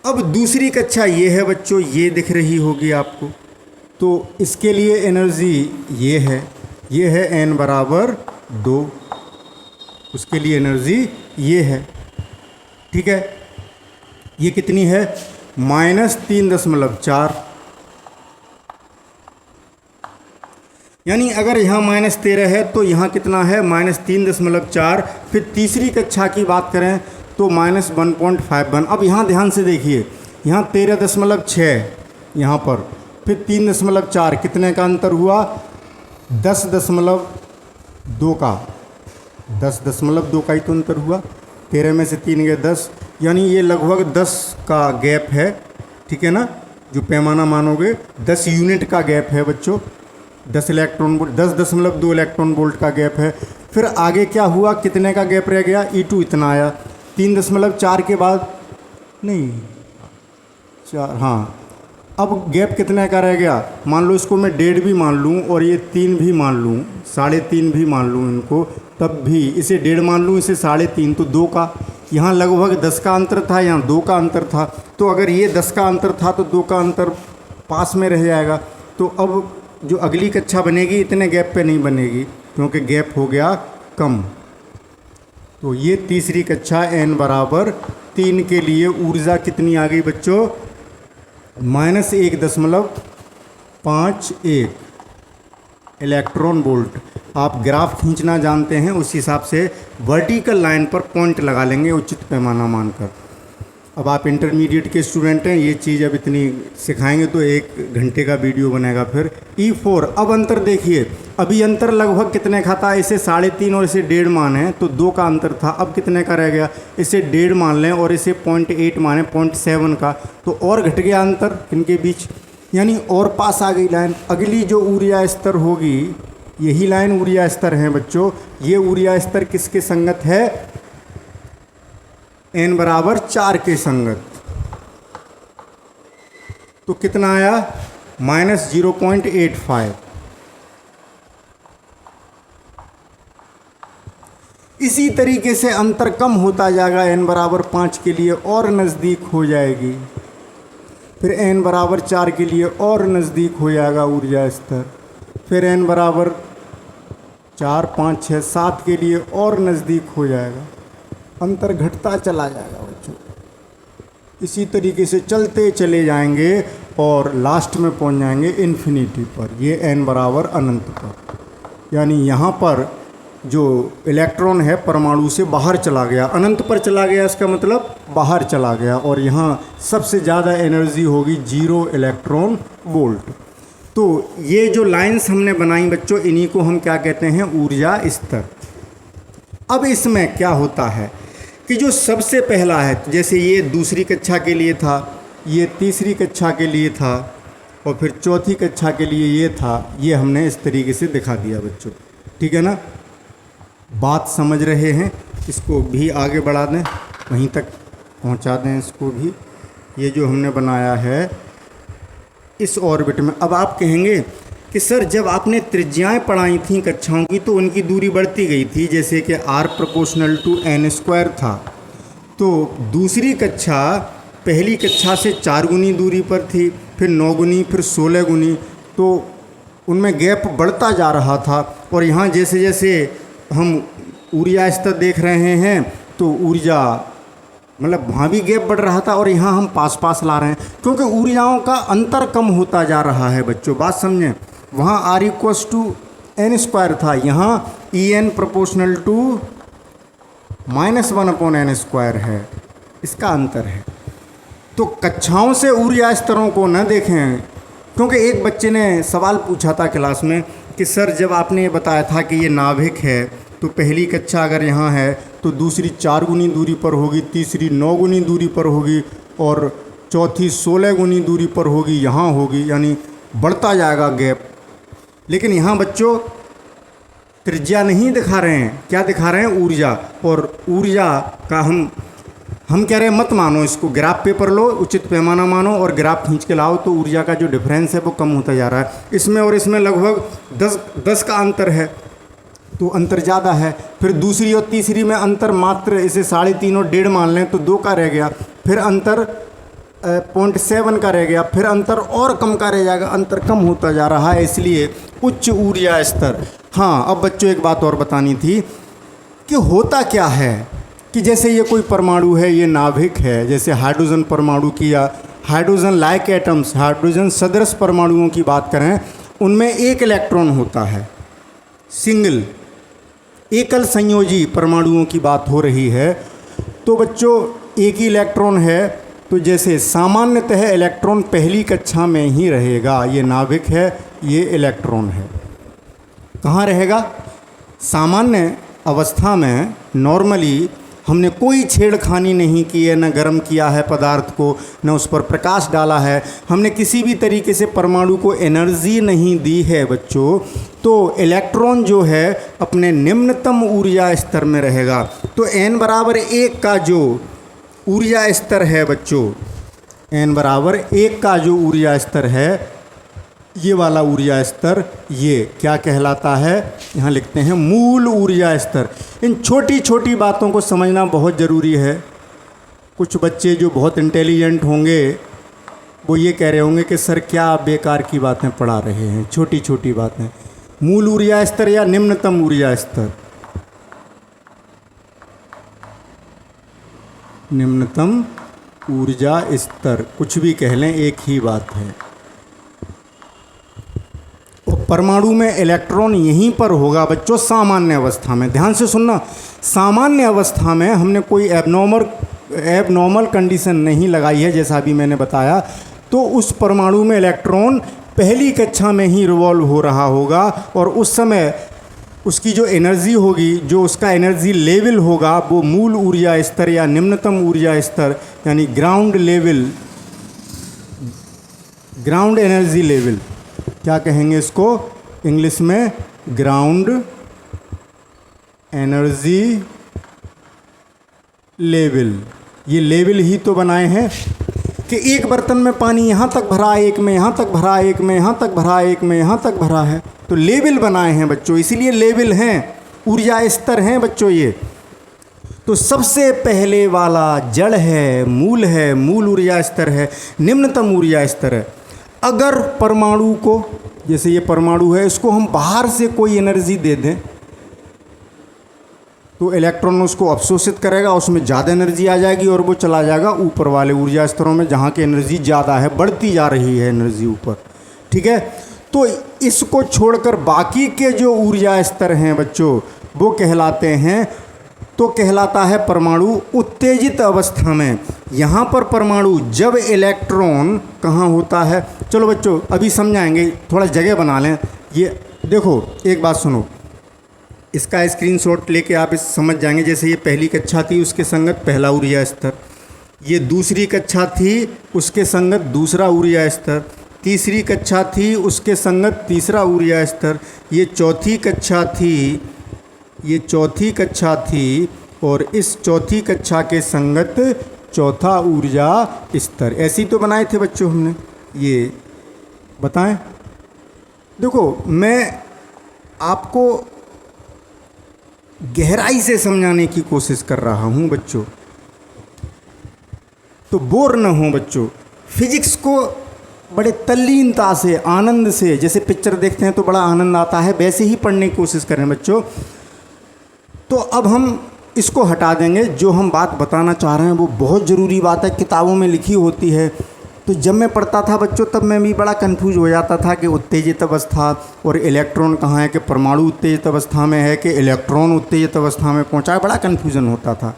अब दूसरी कक्षा ये है बच्चों, ये दिख रही होगी आपको। तो इसके लिए एनर्जी ये है n बराबर 2, उसके लिए एनर्जी ये है, ठीक है। ये कितनी है? -3.4, यानी अगर यहाँ -13 है तो यहाँ कितना है? -3.4। फिर तीसरी कक्षा की बात करें तो -1.51। अब यहाँ ध्यान से देखिए, यहाँ 13.6 यहाँ पर, फिर 3.4, कितने का अंतर हुआ? 10.2 का, 10.2 का ही तो अंतर हुआ। 13 में से 3 गए 10, यानी ये लगभग 10 का गैप है, ठीक है ना। जो पैमाना मानोगे 10 यूनिट का गैप है बच्चों, 10 इलेक्ट्रॉन वोल्ट, 10.2 इलेक्ट्रॉन वोल्ट का गैप है। फिर आगे क्या हुआ? कितने का गैप रह गया? E2 इतना आया। 3.4 के बाद नहीं 4, हाँ, अब गैप कितने का रह गया? मान लो इसको मैं 1.5 भी मान लूँ और ये 3 भी मान लूँ, 3.5 भी मान लूँ इनको, तब भी इसे 1.5 मान लूँ, इसे 3.5, तो 2 का। यहाँ लगभग 10 का अंतर था, यहाँ 2 का अंतर था। तो अगर ये 10 का अंतर था तो 2 का अंतर पास में रह जाएगा। तो अब जो अगली कक्षा बनेगी इतने गैप पे नहीं बनेगी, क्योंकि गैप हो गया कम। तो ये तीसरी कक्षा n बराबर 3 के लिए ऊर्जा कितनी आ गई बच्चों? -1.51 इलेक्ट्रॉन वोल्ट। आप ग्राफ खींचना जानते हैं, उस हिसाब से वर्टिकल लाइन पर पॉइंट लगा लेंगे उचित पैमाना मानकर। अब आप इंटरमीडिएट के स्टूडेंट हैं, ये चीज़ अब इतनी सिखाएंगे तो 1 घंटे का वीडियो बनेगा। फिर E4, अब अंतर देखिए, अभी अंतर लगभग कितने का था? इसे 3.5 और इसे 1.5 माने तो 2 का अंतर था। अब कितने का रह गया? इसे 1.5 मान लें और इसे 0.8 माने, 0.7 का, तो और घट गया अंतर इनके बीच। यानी और पास आ गई लाइन। अगली जो ऊर्जा स्तर होगी, यही लाइन ऊर्जा स्तर है बच्चों। ये ऊर्जा स्तर किसके संगत है? n बराबर 4 के संगत। तो कितना आया? -0.85। इसी तरीके से अंतर कम होता जाएगा, n बराबर 5 के लिए और नज़दीक हो जाएगी, फिर n बराबर 4 के लिए और नज़दीक हो जाएगा ऊर्जा स्तर, फिर n बराबर 4, 5, 6, 7 के लिए और नज़दीक हो जाएगा, अंतर घटता चला जाएगा बच्चों। इसी तरीके से चलते चले जाएंगे और लास्ट में पहुंच जाएंगे इन्फिनिटी पर, ये n बराबर अनंत पर। यानी यहाँ पर जो इलेक्ट्रॉन है परमाणु से बाहर चला गया, अनंत पर चला गया, इसका मतलब बाहर चला गया, और यहाँ सबसे ज़्यादा एनर्जी होगी 0 इलेक्ट्रॉन वोल्ट। तो ये जो लाइंस हमने बनाई बच्चों, इन्हीं को हम क्या कहते हैं? ऊर्जा स्तर। अब इसमें क्या होता है कि जो सबसे पहला है, जैसे ये दूसरी कक्षा के लिए था, ये तीसरी कक्षा के लिए था, और फिर चौथी कक्षा के लिए ये था, ये हमने इस तरीके से दिखा दिया बच्चों। ठीक है ना? बात समझ रहे हैं? इसको भी आगे बढ़ा दें, वहीं तक पहुंचा दें इसको भी। ये जो हमने बनाया है इस ऑर्बिट में, अब आप कहेंगे कि सर जब आपने त्रिज्याएं पढ़ाई थी कक्षाओं की तो उनकी दूरी बढ़ती गई थी, जैसे कि r = n² था, तो दूसरी कक्षा पहली कक्षा से 4 गुनी दूरी पर थी, फिर 9 गुनी, फिर 16 गुनी, तो उनमें गैप बढ़ता जा रहा था। और यहाँ जैसे जैसे हम ऊर्जा स्तर देख रहे हैं तो ऊर्जा मतलब वहाँ भी गैप बढ़ रहा था, और यहाँ हम पास पास ला रहे हैं, क्योंकि ऊर्जाओं का अंतर कम होता जा रहा है बच्चों। बात समझें, वहाँ r = n² था, यहाँ En = -1/n² है, इसका अंतर है। तो कक्षाओं से ऊर्जा स्तरों को न देखें, क्योंकि एक बच्चे ने सवाल पूछा था क्लास में कि सर जब आपने ये बताया था कि ये नाभिक है, तो पहली कक्षा अगर यहाँ है तो दूसरी 4 गुनी दूरी पर होगी, तीसरी 9 गुनी दूरी पर होगी, और चौथी 16 गुनी दूरी पर होगी, यहाँ होगी, यानी बढ़ता जाएगा गैप। लेकिन यहाँ बच्चों त्रिज्या नहीं दिखा रहे हैं, क्या दिखा रहे हैं? ऊर्जा। और ऊर्जा का हम कह रहे हैं मत मानो इसको, ग्राफ पेपर लो, उचित पैमाना मानो और ग्राफ खींच के लाओ, तो ऊर्जा का जो डिफरेंस है वो कम होता जा रहा है। इसमें और इसमें लगभग 10 का अंतर है, तो अंतर ज़्यादा है। फिर दूसरी और तीसरी में अंतर मात्र इसे 3.5 और 1.5 मान लें तो 2 का रह गया, फिर अंतर 0.7 का रह गया, फिर अंतर और कम का रह जाएगा, अंतर कम होता जा रहा है, इसलिए उच्च ऊर्जा स्तर। हाँ, अब बच्चों एक बात और बतानी थी कि होता क्या है कि जैसे ये कोई परमाणु है, ये नाभिक है, जैसे हाइड्रोजन परमाणु की या हाइड्रोजन लाइक एटम्स, हाइड्रोजन सदृश परमाणुओं की बात करें, उनमें एक इलेक्ट्रॉन होता है, सिंगल एकल संयोजी परमाणुओं की बात हो रही है। तो बच्चों एक ही इलेक्ट्रॉन है, तो जैसे सामान्यतः इलेक्ट्रॉन पहली कक्षा में ही रहेगा, ये नाभिक है, ये इलेक्ट्रॉन है, कहाँ रहेगा? सामान्य अवस्था में नॉर्मली हमने कोई छेड़खानी नहीं की है, न गर्म किया है पदार्थ को, न उस पर प्रकाश डाला है, हमने किसी भी तरीके से परमाणु को एनर्जी नहीं दी है बच्चों, तो इलेक्ट्रॉन जो है अपने निम्नतम ऊर्जा स्तर में रहेगा। तो n = 1 का जो ऊर्जा स्तर है बच्चों, n = 1 का जो ऊर्जा स्तर है, ये वाला ऊर्जा स्तर ये क्या कहलाता है? यहाँ लिखते हैं मूल ऊर्जा स्तर। इन छोटी छोटी बातों को समझना बहुत ज़रूरी है। कुछ बच्चे जो बहुत इंटेलिजेंट होंगे वो ये कह रहे होंगे कि सर क्या आप बेकार की बातें पढ़ा रहे हैं, छोटी छोटी बातें। मूल ऊर्जा स्तर या निम्नतम ऊर्जा स्तर? निम्नतम ऊर्जा स्तर, कुछ भी कह लें, एक ही बात है। परमाणु में इलेक्ट्रॉन यहीं पर होगा बच्चों सामान्य अवस्था में। ध्यान से सुनना, सामान्य अवस्था में हमने कोई एबनॉर्मल कंडीशन नहीं लगाई है, जैसा अभी मैंने बताया, तो उस परमाणु में इलेक्ट्रॉन पहली कक्षा में ही रिवॉल्व हो रहा होगा, और उस समय उसकी जो एनर्जी होगी, जो उसका एनर्जी लेवल होगा, वो मूल ऊर्जा स्तर या निम्नतम ऊर्जा स्तर यानी ground level ground energy level, क्या कहेंगे इसको इंग्लिश में? Ground energy level. ये लेवल ही तो बनाए हैं कि एक बर्तन में पानी यहाँ तक भरा, एक में यहाँ तक भरा, एक में यहाँ तक भरा, एक में यहाँ तक भरा है, तो लेवल बनाए हैं बच्चों, इसीलिए लेवल हैं, ऊर्जा स्तर हैं बच्चों ये। तो सबसे पहले वाला जड़ है, मूल ऊर्जा स्तर है, निम्नतम ऊर्जा स्तर है। अगर परमाणु को, जैसे ये परमाणु है, इसको हम बाहर से कोई एनर्जी दे दें तो इलेक्ट्रॉन उसको अवशोषित करेगा, उसमें ज़्यादा एनर्जी आ जाएगी और वो चला जाएगा ऊपर वाले ऊर्जा स्तरों में जहाँ की एनर्जी ज़्यादा है, बढ़ती जा रही है एनर्जी ऊपर। ठीक है, तो इसको छोड़कर बाकी के जो ऊर्जा स्तर हैं बच्चों वो कहलाते हैं, तो कहलाता है परमाणु उत्तेजित अवस्था में। यहाँ पर परमाणु जब इलेक्ट्रॉन कहाँ होता है, चलो बच्चों अभी समझाएंगे, थोड़ा जगह बना लें। ये देखो एक बात सुनो, इसका स्क्रीनशॉट लेके आप इस समझ जाएंगे। जैसे ये पहली कक्षा थी उसके संगत पहला ऊर्जा स्तर, ये दूसरी कक्षा थी उसके संगत दूसरा ऊर्जा स्तर, तीसरी कक्षा थी उसके संगत तीसरा ऊर्जा स्तर, ये चौथी कक्षा थी और इस चौथी कक्षा के संगत चौथा ऊर्जा स्तर। ऐसे ही तो बनाए थे बच्चों हमने, ये बताएं। देखो मैं आपको गहराई से समझाने की कोशिश कर रहा हूँ बच्चों, तो बोर न हो बच्चों। फिजिक्स को बड़े तल्लीनता से, आनंद से, जैसे पिक्चर देखते हैं तो बड़ा आनंद आता है, वैसे ही पढ़ने की कोशिश करें बच्चों। तो अब हम इसको हटा देंगे, जो हम बात बताना चाह रहे हैं वो बहुत ज़रूरी बात है, किताबों में लिखी होती है। तो जब मैं पढ़ता था बच्चों तब मैं भी बड़ा कंफ्यूज हो जाता था कि उत्तेजित अवस्था और इलेक्ट्रॉन कहाँ है, कि परमाणु उत्तेजित अवस्था में है कि इलेक्ट्रॉन उत्तेजित अवस्था में पहुँचा है, बड़ा कन्फ्यूज़न होता था।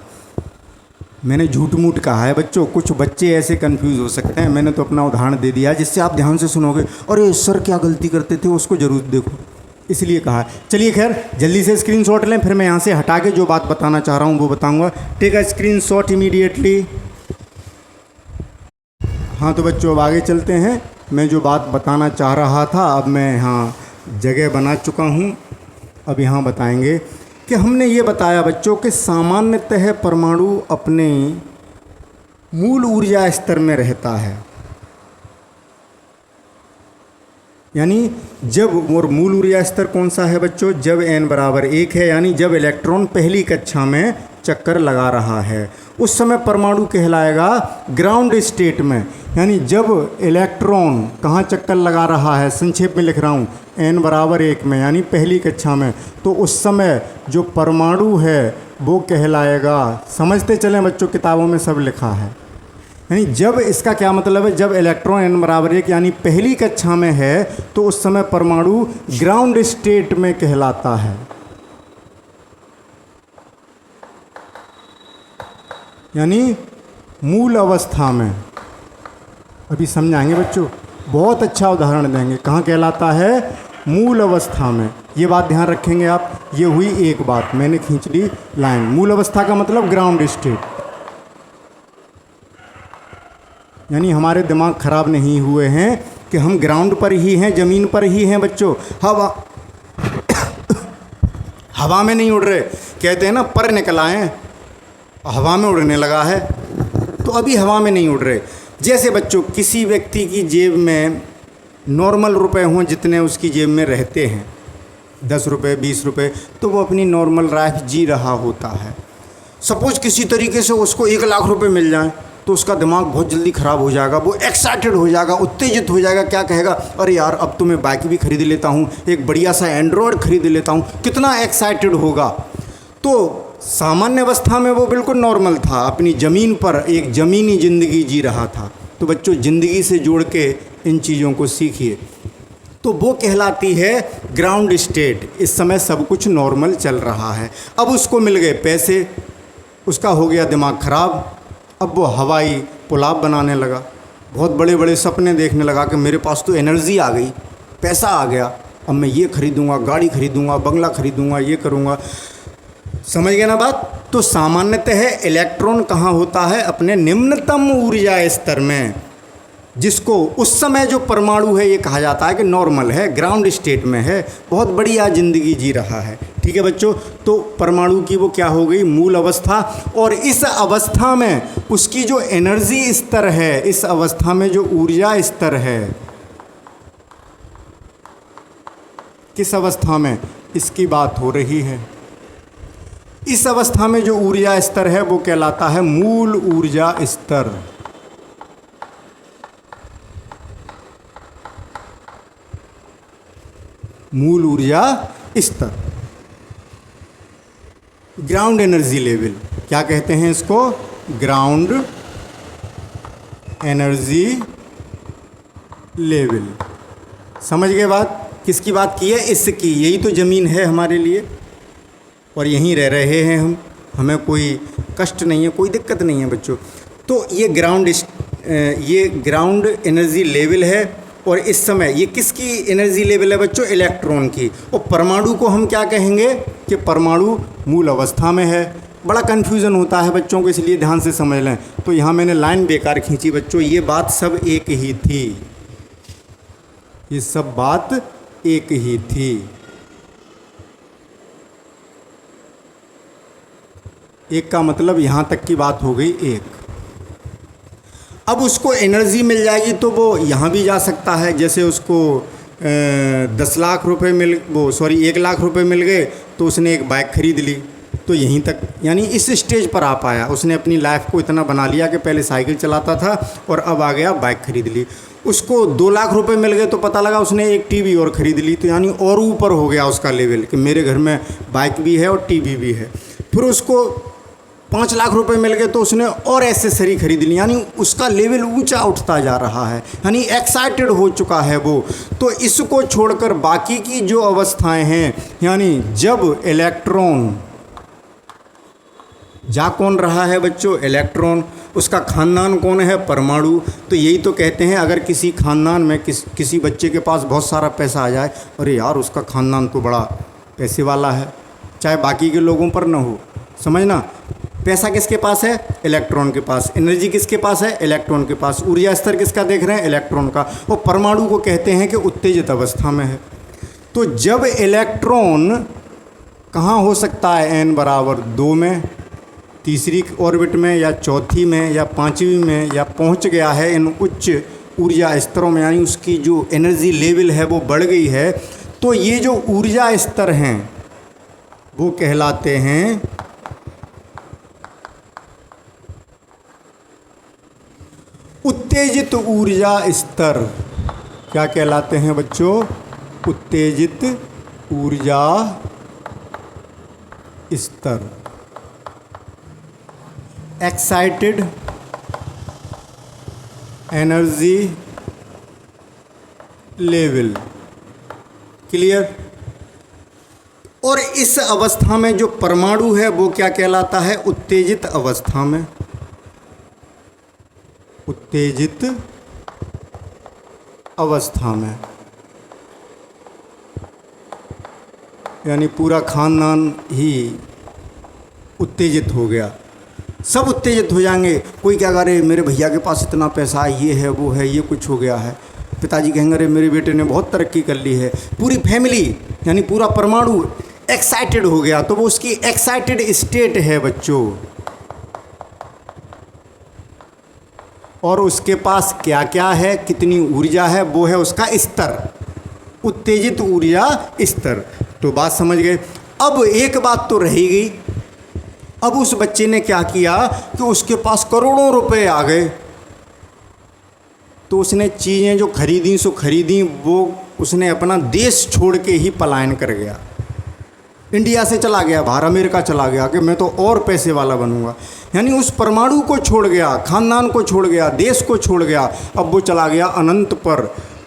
मैंने झूठ मूठ कहा है बच्चों, कुछ बच्चे ऐसे कंफ्यूज हो सकते हैं, मैंने तो अपना उदाहरण दे दिया जिससे आप ध्यान से सुनोगे, अरे सर क्या गलती करते थे उसको ज़रूर देखो, इसलिए कहा। चलिए खैर जल्दी से स्क्रीनशॉट लें, फिर मैं यहाँ से हटा के जो बात बताना चाह रहा हूँ वो बताऊँगा। Take a screenshot immediately. हाँ तो बच्चों अब आगे चलते हैं। मैं जो बात बताना चाह रहा था अब मैं यहाँ जगह बना चुका हूँ, अब यहाँ बताएंगे कि हमने ये बताया बच्चों कि सामान्यतः परमाणु अपने मूल ऊर्जा स्तर में रहता है, यानी जब, और मूल ऊर्जा स्तर कौन सा है बच्चों, जब n बराबर 1 है, यानी जब इलेक्ट्रॉन पहली कक्षा में चक्कर लगा रहा है उस समय परमाणु कहलाएगा ग्राउंड स्टेट में। यानी जब इलेक्ट्रॉन कहाँ चक्कर लगा रहा है, संक्षेप में लिख रहा हूँ, n बराबर 1 में यानी पहली कक्षा में, तो उस समय जो परमाणु है वो कहलाएगा, समझते चलें बच्चों किताबों में सब लिखा है। यानी जब, इसका क्या मतलब है, जब इलेक्ट्रॉन n बराबर 1 यानी पहली कक्षा में है तो उस समय परमाणु ग्राउंड स्टेट में कहलाता है। यानी मूल अवस्था में। अभी समझाएंगे बच्चों, बहुत अच्छा उदाहरण देंगे, कहाँ कहलाता है, मूल अवस्था में। ये बात ध्यान रखेंगे आप। ये हुई एक बात, मैंने खींच ली लाइन। मूल अवस्था का मतलब ग्राउंड स्टेट, यानी हमारे दिमाग खराब नहीं हुए हैं कि हम ग्राउंड पर ही हैं, ज़मीन पर ही हैं बच्चों। हवा में नहीं उड़ रहे, कहते हैं ना पर निकल आए, हवा में उड़ने लगा है, तो अभी हवा में नहीं उड़ रहे। जैसे बच्चों किसी व्यक्ति की जेब में नॉर्मल रुपए हों जितने उसकी जेब में रहते हैं, 10 रुपये 20 रुपये, तो वो अपनी नॉर्मल लाइफ जी रहा होता है। सपोज किसी तरीके से उसको 1 लाख रुपए मिल जाए तो उसका दिमाग बहुत जल्दी ख़राब हो जाएगा, वो एक्साइटेड हो जाएगा, उत्तेजित हो जाएगा। क्या कहेगा, अरे यार अब तो मैं बाइक भी खरीद लेता हूँ, एक बढ़िया सा एंड्रॉयड खरीद लेता हूँ, कितना एक्साइटेड होगा। तो सामान्य अवस्था में वो बिल्कुल नॉर्मल था, अपनी ज़मीन पर एक ज़मीनी ज़िंदगी जी रहा था। तो बच्चों ज़िंदगी से जोड़ के इन चीज़ों को सीखिए, तो वो कहलाती है ग्राउंड स्टेट। इस समय सब कुछ नॉर्मल चल रहा है। अब उसको मिल गए पैसे, उसका हो गया दिमाग ख़राब, अब वो हवाई पुलाव बनाने लगा, बहुत बड़े बड़े सपने देखने लगा कि मेरे पास तो एनर्जी आ गई, पैसा आ गया, अब मैं ये खरीदूंगा, गाड़ी खरीदूंगा, बंगला खरीदूंगा, ये करूंगा। समझ गए ना बात। तो सामान्यतः इलेक्ट्रॉन कहाँ होता है, अपने निम्नतम ऊर्जा स्तर में। जिसको उस समय जो परमाणु है ये कहा जाता है कि नॉर्मल है, ग्राउंड स्टेट में है, बहुत बढ़िया ज़िंदगी जी रहा है। ठीक है बच्चों, तो परमाणु की वो क्या हो गई, मूल अवस्था। और इस अवस्था में उसकी जो एनर्जी स्तर है, इस अवस्था में जो ऊर्जा स्तर है, किस अवस्था में इसकी बात हो रही है, इस अवस्था में जो ऊर्जा स्तर है वो कहलाता है मूल ऊर्जा स्तर। मूल ऊर्जा स्तर, ग्राउंड एनर्जी लेवल, क्या कहते हैं इसको, ग्राउंड एनर्जी लेवल। समझ गए बात, किसकी बात की है, इसकी। यही तो ज़मीन है हमारे लिए और यहीं रह रहे हैं हम, हमें कोई कष्ट नहीं है, कोई दिक्कत नहीं है बच्चों। तो ये ग्राउंड एनर्जी लेवल है। और इस समय ये किसकी एनर्जी लेवल है बच्चों, इलेक्ट्रॉन की। और परमाणु को हम क्या कहेंगे कि परमाणु मूल अवस्था में है। बड़ा कन्फ्यूज़न होता है बच्चों को, इसलिए ध्यान से समझ लें। तो यहाँ मैंने लाइन बेकार खींची बच्चों, ये बात सब एक ही थी, ये सब बात एक ही थी। एक का मतलब यहाँ तक की बात हो गई एक। अब उसको एनर्जी मिल जाएगी तो वो यहाँ भी जा सकता है। जैसे उसको 10 लाख रुपए 1 लाख रुपए मिल गए तो उसने एक बाइक खरीद ली, तो यहीं तक, यानी इस स्टेज पर आ पाया। उसने अपनी लाइफ को इतना बना लिया कि पहले साइकिल चलाता था और अब आ गया बाइक खरीद ली। उसको 2 लाख रुपए मिल गए तो पता लगा उसने एक टीवी और ख़रीद ली, तो यानी और ऊपर हो गया उसका लेवल कि मेरे घर में बाइक भी है और टीवी भी है। फिर उसको 5 लाख रुपए मिल गए तो उसने और एसेसरी खरीद ली, यानी उसका लेवल ऊंचा उठता जा रहा है, यानी एक्साइटेड हो चुका है वो। तो इसको छोड़कर बाकी की जो अवस्थाएं हैं, यानी जब इलेक्ट्रॉन जा कौन रहा है बच्चों, इलेक्ट्रॉन, उसका खानदान कौन है, परमाणु। तो यही तो कहते हैं, अगर किसी खानदान में किसी बच्चे के पास बहुत सारा पैसा आ जाए, अरे यार उसका खानदान तो बड़ा पैसे वाला है, चाहे बाकी के लोगों पर ना हो, समझना। पैसा किसके पास है, इलेक्ट्रॉन के पास। एनर्जी किसके पास है, इलेक्ट्रॉन के पास। ऊर्जा स्तर किसका देख रहे हैं, इलेक्ट्रॉन का। और परमाणु को कहते हैं कि उत्तेजित अवस्था में है। तो जब इलेक्ट्रॉन कहाँ हो सकता है, n बराबर 2 में, तीसरी ऑर्बिट में, या चौथी में, या 5वीं में, या पहुँच गया है इन उच्च ऊर्जा स्तरों में, यानी उसकी जो एनर्जी लेवल है वो बढ़ गई है, तो ये जो ऊर्जा स्तर हैं वो कहलाते हैं उत्तेजित ऊर्जा स्तर। क्या कहलाते हैं बच्चों, उत्तेजित ऊर्जा स्तर, एक्साइटेड एनर्जी लेवल। क्लियर। और इस अवस्था में जो परमाणु है वो क्या कहलाता है, उत्तेजित अवस्था में, उत्तेजित अवस्था में, यानी पूरा खानदान ही उत्तेजित हो गया, सब उत्तेजित हो जाएंगे। कोई क्या करे, मेरे भैया के पास इतना पैसा है, ये है वो है, ये कुछ हो गया है। पिताजी कहेंगे अरे मेरे बेटे ने बहुत तरक्की कर ली है। पूरी फैमिली यानी पूरा परमाणु एक्साइटेड हो गया, तो वो उसकी एक्साइटेड स्टेट है बच्चों। और उसके पास क्या क्या है, कितनी ऊर्जा है, वो है उसका स्तर, उत्तेजित ऊर्जा स्तर। तो बात समझ गए। अब एक बात तो रही गई, अब उस बच्चे ने क्या किया कि उसके पास करोड़ों रुपए आ गए, तो उसने चीज़ें जो खरीदी सो खरीदी, वो उसने अपना देश छोड़ के ही पलायन कर गया, इंडिया से चला गया, बाहर अमेरिका चला गया कि मैं तो और पैसे वाला बनूंगा। यानी उस परमाणु को छोड़ गया, खानदान को छोड़ गया, देश को छोड़ गया, अब वो चला गया अनंत पर।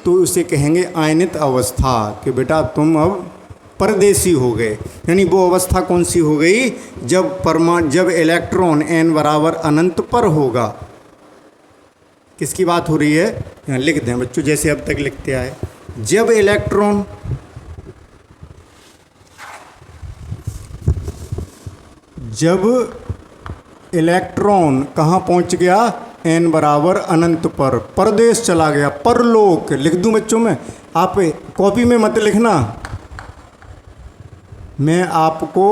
तो उसे कहेंगे आयनित अवस्था, कि बेटा तुम अब परदेसी हो गए। यानी वो अवस्था कौन सी हो गई, जब इलेक्ट्रॉन n बराबर अनंत पर होगा। किसकी बात हो रही है, यहाँ लिख दें बच्चों जैसे अब तक लिखते आए। जब इलेक्ट्रॉन कहाँ पहुँच गया, n बराबर अनंत पर, परदेश चला गया, परलोक लिख दूं बच्चों में, आप कॉपी में मत लिखना, मैं आपको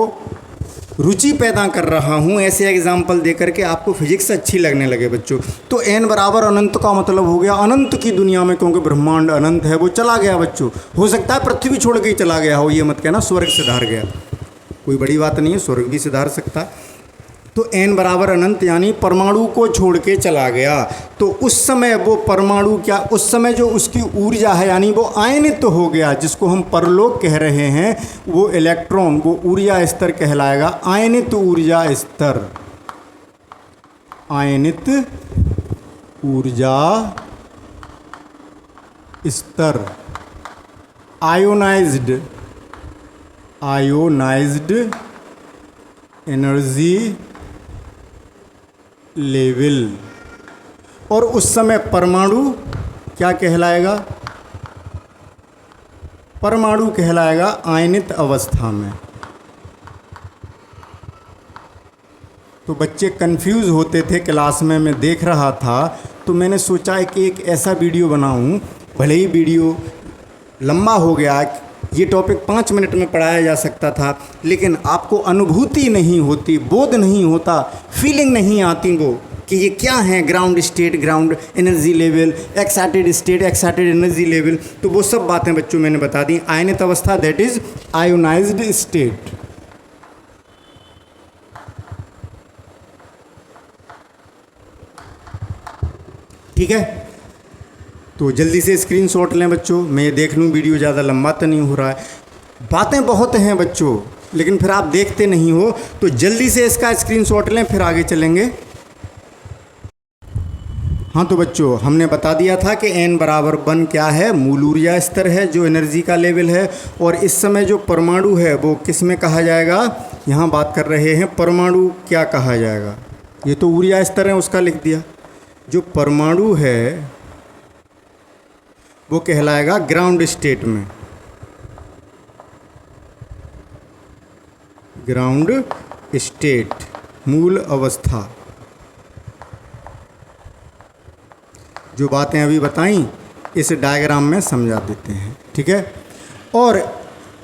रुचि पैदा कर रहा हूँ ऐसे एग्जाम्पल दे करके आपको फिजिक्स अच्छी लगने लगे बच्चों। तो n बराबर अनंत का मतलब हो गया अनंत की दुनिया में, क्योंकि ब्रह्मांड अनंत है, वो चला गया बच्चों। हो सकता है पृथ्वी छोड़ के ही चला गया हो, ये मत कहना स्वर्ग सिधार गया, कोई बड़ी बात नहीं है, स्वर्ग भी सिधार सकता। तो n बराबर अनंत यानी परमाणु को छोड़ के चला गया। तो उस समय वो परमाणु क्या, उस समय जो उसकी ऊर्जा है यानी वो आयनित हो गया, जिसको हम परलोक कह रहे हैं, वो इलेक्ट्रॉन, वो ऊर्जा स्तर कहलाएगा आयनित ऊर्जा स्तर, आयनित ऊर्जा स्तर, आयोनाइज्ड, आयोनाइज्ड एनर्जी लेवल। और उस समय परमाणु क्या कहलाएगा, परमाणु कहलाएगा आयनित अवस्था में। तो बच्चे कंफ्यूज होते थे क्लास में, मैं देख रहा था, तो मैंने सोचा है कि एक ऐसा वीडियो बनाऊं, भले ही वीडियो लंबा हो गया, ये टॉपिक 5 मिनट में पढ़ाया जा सकता था, लेकिन आपको अनुभूति नहीं होती, बोध नहीं होता, फीलिंग नहीं आती वो कि ये क्या है, ground state, ground energy level, excited state, excited energy level, तो वो सब बातें बच्चों मैंने बता दी। आयनित अवस्था दैट इज आयोनाइज्ड स्टेट। ठीक है, तो जल्दी से स्क्रीनशॉट लें बच्चों, मैं ये देख लूँ वीडियो ज़्यादा लंबा तो नहीं हो रहा है। बातें बहुत हैं बच्चों, लेकिन फिर आप देखते नहीं हो, तो जल्दी से इसका स्क्रीनशॉट लें, फिर आगे चलेंगे। हाँ तो बच्चों हमने बता दिया था कि n बराबर 1 क्या है, मूल ऊर्जा स्तर है, जो एनर्जी का लेवल है। और इस समय जो परमाणु है वो किस में कहा जाएगा, यहाँ बात कर रहे हैं परमाणु क्या कहा जाएगा, ये तो ऊर्जा स्तर है उसका लिख दिया। जो परमाणु है वो कहलाएगा ग्राउंड स्टेट में, ग्राउंड स्टेट, मूल अवस्था। जो बातें अभी बताई इस डायग्राम में समझा देते हैं, ठीक है। और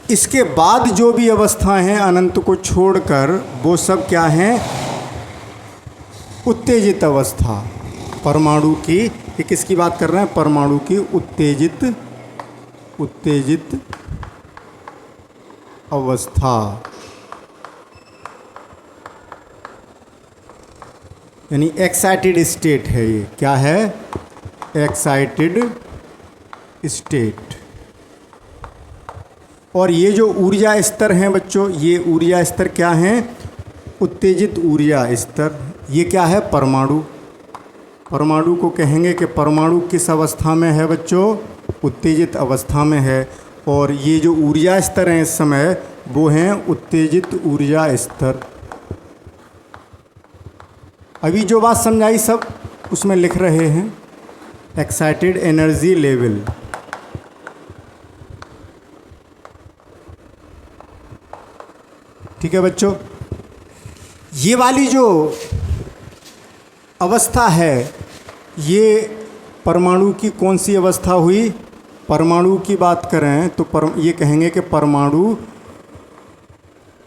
इसके बाद जो भी अवस्थाएं हैं अनंत को छोड़कर, वो सब क्या हैं, उत्तेजित अवस्था। परमाणु की, ये किसकी बात कर रहे हैं, परमाणु की उत्तेजित, उत्तेजित अवस्था, यानी एक्साइटेड स्टेट है। ये क्या है, एक्साइटेड स्टेट। और ये जो ऊर्जा स्तर हैं बच्चों, ये ऊर्जा स्तर क्या हैं, उत्तेजित ऊर्जा स्तर। ये क्या है, परमाणु। परमाणु को कहेंगे कि परमाणु किस अवस्था में है बच्चों, उत्तेजित अवस्था में है। और ये जो ऊर्जा स्तर हैं इस समय, वो हैं उत्तेजित ऊर्जा स्तर। अभी जो बात समझाई सब उसमें लिख रहे हैं, एक्साइटेड एनर्जी लेवल। ठीक है बच्चों, ये वाली जो अवस्था है, ये परमाणु की कौन सी अवस्था हुई, परमाणु की बात करें तो ये कहेंगे कि परमाणु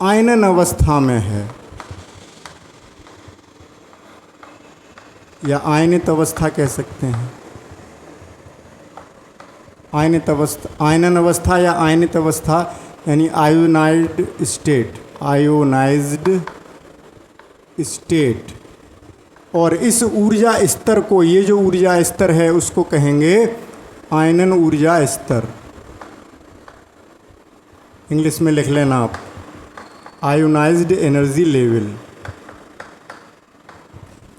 आयनन अवस्था में है, या आयनित अवस्था कह सकते हैं। आयनित अवस्था, आयनन अवस्था या आयनित अवस्था यानी आयोनाइज्ड स्टेट, आयोनाइज्ड स्टेट। और इस ऊर्जा स्तर को, ये जो ऊर्जा स्तर है उसको कहेंगे आयनन ऊर्जा स्तर। इंग्लिश में लिख लेना आप, आयोनाइज्ड एनर्जी लेवल।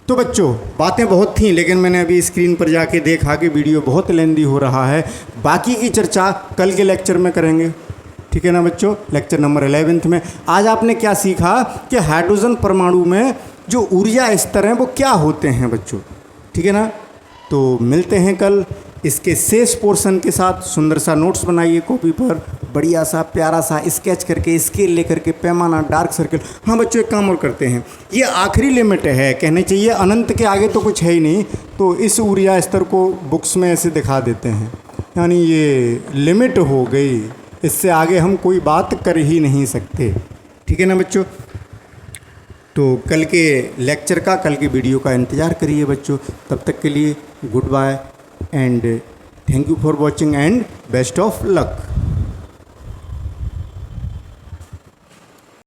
तो बच्चों बातें बहुत थीं, लेकिन मैंने अभी स्क्रीन पर जाके देखा कि वीडियो बहुत लेंदी हो रहा है। बाकी की चर्चा कल के लेक्चर में करेंगे, ठीक है ना बच्चों, लेक्चर नंबर 11 में। आज आपने क्या सीखा कि हाइड्रोजन परमाणु में जो ऊर्जा स्तर हैं वो क्या होते हैं बच्चों, ठीक है ना। तो मिलते हैं कल इसके शेष पोर्शन के साथ सुंदर सा नोट्स बनाइए कॉपी पर, बढ़िया सा प्यारा सा स्केच करके, स्केल लेकर के, पैमाना, डार्क सर्कल। हाँ बच्चों, एक काम और करते हैं, ये आखिरी लिमिट है, कहने चाहिए अनंत के आगे तो कुछ है ही नहीं, तो इस ऊर्जा स्तर को बुक्स में ऐसे दिखा देते हैं, यानी ये लिमिट हो गई, इससे आगे हम कोई बात कर ही नहीं सकते। ठीक है ना बच्चों? तो कल के लेक्चर का, कल के वीडियो का इंतज़ार करिए बच्चों। तब तक के लिए good bye and thank you for watching and best of luck.